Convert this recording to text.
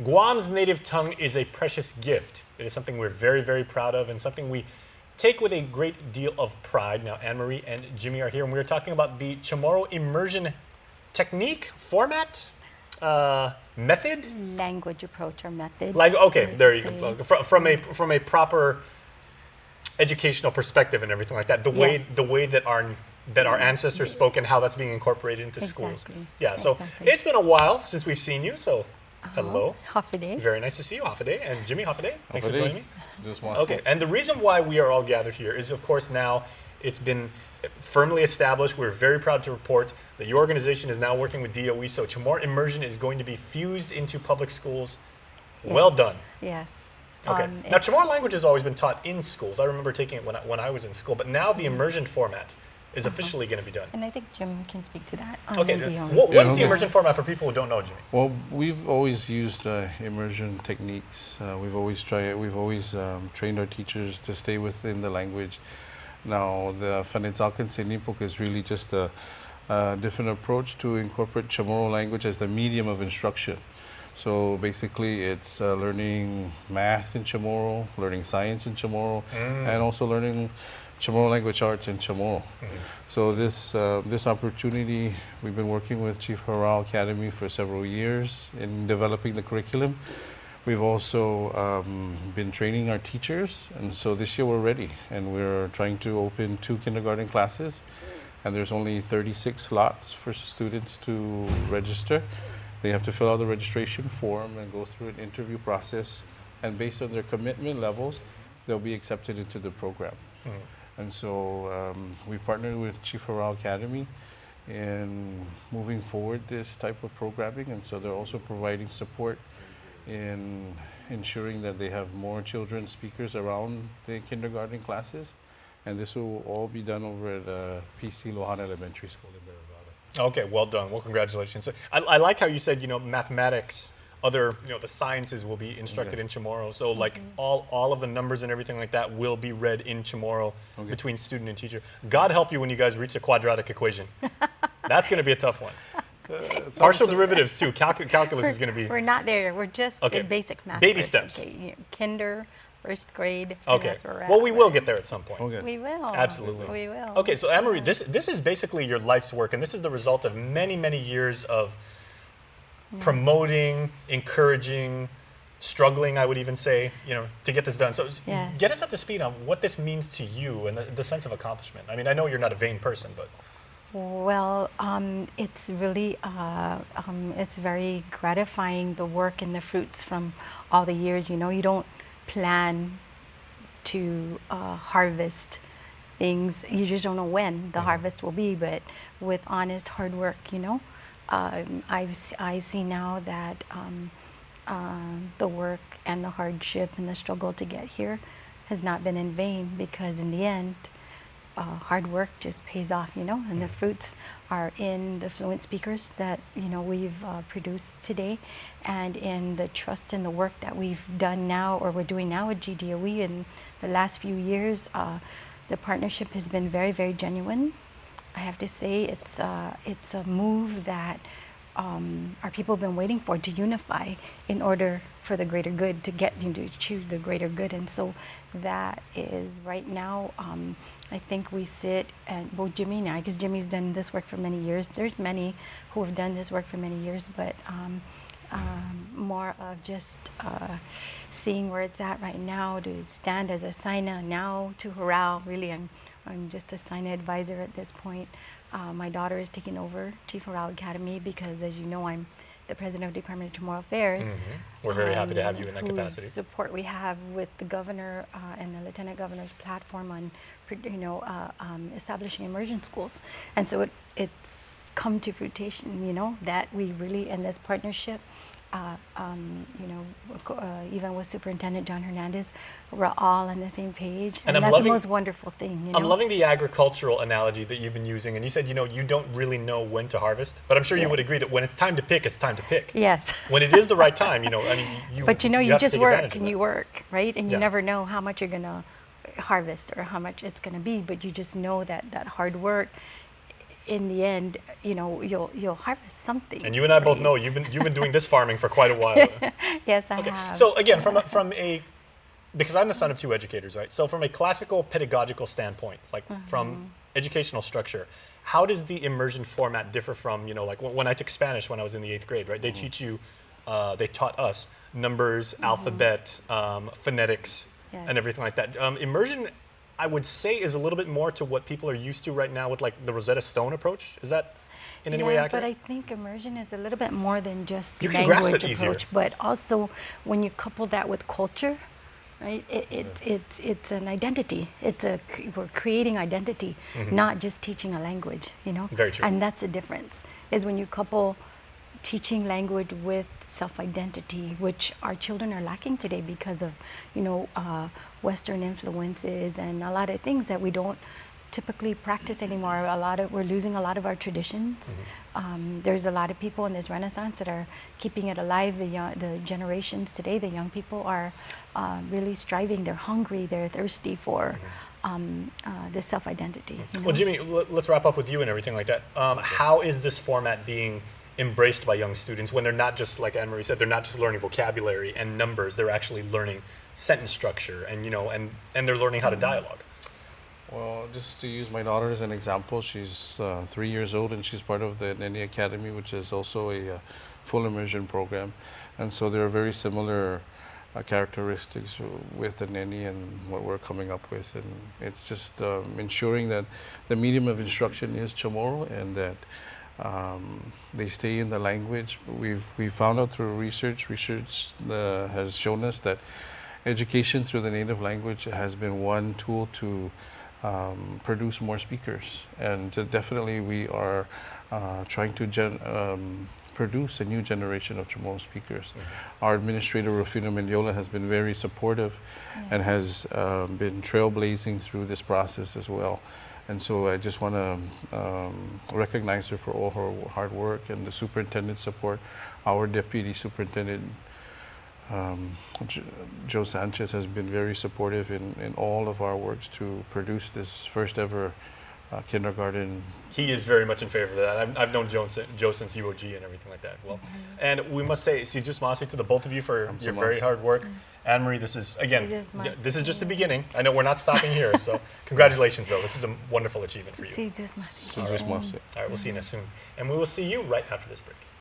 Guam's native tongue is a precious gift. It is something we're very, very proud of and something we take with a great deal of pride. Now, Anne-Marie and Jimmy are here, and we're talking about the CHamoru immersion technique, format, method? Language approach or method. Okay, there you go. From a proper educational perspective and everything like that, the way that our ancestors spoke and how that's being incorporated into schools. Yeah, so it's been a while since we've seen you, so hello. Hafide. Very nice to see you, Hafide. And Jimmy, Hafide, thanks for joining me. Okay, and the reason why we are all gathered here is, of course, now it's been firmly established. We're very proud to report that your organization is now working with DOE, so CHamoru immersion is going to be fused into public schools. Yes. Well done. Yes. Okay. Now, CHamoru language has always been taught in schools. I remember taking it when I was in school, but now the immersion format is officially going to be done. And I think Jim can speak to that. Okay. What is the immersion format for people who don't know, Jimmy? Well, we've always used immersion techniques. We've always trained our teachers to stay within the language. Now, the Fanitzakan Senipuk is really just a different approach to incorporate CHamoru language as the medium of instruction. So basically, it's learning math in CHamoru, learning science in CHamoru, and also learning CHamoru language arts in CHamoru. So this opportunity, we've been working with CHamoru Academy for several years in developing the curriculum. We've also been training our teachers, and so this year we're ready, and we're trying to open 2 kindergarten classes, and there's only 36 slots for students to register. They have to fill out the registration form and go through an interview process, and based on their commitment levels, they'll be accepted into the program. And so we partnered with CHamoru Academy in moving forward this type of programming, and so they're also providing support in ensuring that they have more children speakers around the kindergarten classes, and this will all be done over at PC Lohan Elementary School in Barabada. Okay, well done. Well, congratulations. I like how you said, mathematics, the sciences will be instructed in CHamoru. So like all of the numbers and everything like that will be read in CHamoru between student and teacher. God help you when you guys reach a quadratic equation. That's going to be a tough one. Partial derivatives too. Calculus is going to be. We're not there. We're just in basic math. Baby steps. Kinder, first grade. Okay. That's where we're at. Well, we will get there at some point. We will. Absolutely. We will. Okay, so Anne-Marie, this is basically your life's work, and this is the result of many, many years of promoting, encouraging, struggling, I would even say, to get this done. So get us up to speed on what this means to you and the sense of accomplishment. I mean, I know you're not a vain person, but. Well, it's really, it's very gratifying, the work and the fruits from all the years. You don't plan to harvest things. You just don't know when the harvest will be, but with honest hard work, I see now that the work and the hardship and the struggle to get here has not been in vain, because in the end, hard work just pays off, and the fruits are in the fluent speakers that, we've produced today, and in the trust and the work that we've done now, or we're doing now with GDOE in the last few years. The partnership has been very, very genuine. I have to say it's a move that our people have been waiting for, to unify in order for the greater good, to get to achieve the greater good. And so that is right now, I think we sit, and well, Jimmy and I, because Jimmy's done this work for many years. There's many who have done this work for many years, but more of just seeing where it's at right now, to stand as a SINA now to Hural. Really, I'm just a SINA advisor at this point. My daughter is taking over Chief Hural Academy because, as you know, I'm the president of the Department of Chamorro Affairs. We're very happy to have you in that capacity. Support we have with the governor and the lieutenant governor's platform on, establishing immersion schools, and so it's come to fruition. That we really, in this partnership, even with Superintendent John Hernandez, we're all on the same page, and that's the most wonderful thing. I'm loving the agricultural analogy that you've been using, and you said, you don't really know when to harvest, but I'm sure you would agree that when it's time to pick, it's time to pick. Yes. When it is the right time, But you just work and you work, right? And you never know how much you're gonna harvest or how much it's gonna be, but you just know that hard work in the end, you'll harvest something. And you and I both right? know you've been doing this farming for quite a while. Yes, I Okay. have. So again, because I'm the son of two educators, right? So from a classical pedagogical standpoint, like from educational structure, how does the immersion format differ from, like when I took Spanish when I was in the 8th grade, right? They teach you, they taught us numbers, alphabet, phonetics, Yes. and everything like that. Immersion, I would say, is a little bit more to what people are used to right now with like the Rosetta Stone approach. Is that in any way Yeah, accurate? but I think immersion is a little bit more than just You can grasp language it easier. approach, but also when you couple that with culture, right? It's an identity. We're creating identity, not just teaching a language. Very true. And that's the difference. Is when you couple teaching language with self-identity, which our children are lacking today because of Western influences and a lot of things that we don't typically practice anymore. We're losing a lot of our traditions. There's a lot of people in this Renaissance that are keeping it alive. The generations today, the young people are really striving. They're hungry. They're thirsty for this self-identity. Well, Jimmy, let's wrap up with you and everything like that. How is this format being embraced by young students when they're not just, like Anne-Marie said, they're not just learning vocabulary and numbers, they're actually learning sentence structure and, and they're learning how to dialogue? Well, just to use my daughter as an example, she's 3 years old and she's part of the NENI Academy, which is also a full immersion program. And so there are very similar characteristics with the NENI and what we're coming up with. And it's just ensuring that the medium of instruction is CHamoru and that they stay in the language. We found out through research has shown us that education through the native language has been one tool to produce more speakers, and definitely we are trying to produce a new generation of CHamoru speakers. Our administrator Rufino Mendiola has been very supportive and has been trailblazing through this process as well. And so I just want to recognize her for all her hard work and the superintendent's support. Our deputy superintendent, Joe Sanchez, has been very supportive in all of our works to produce this first ever kindergarten. He is very much in favor of that. I've known Joe since UOG and everything like that. Well, and we must say, Sijus Masi to the both of you for your very hard work. Anne-Marie, this is just the beginning. I know we're not stopping here, so congratulations, though. This is a wonderful achievement for you. Sijus Masi. Sijus Masi. All right, we'll see you soon. And we will see you right after this break.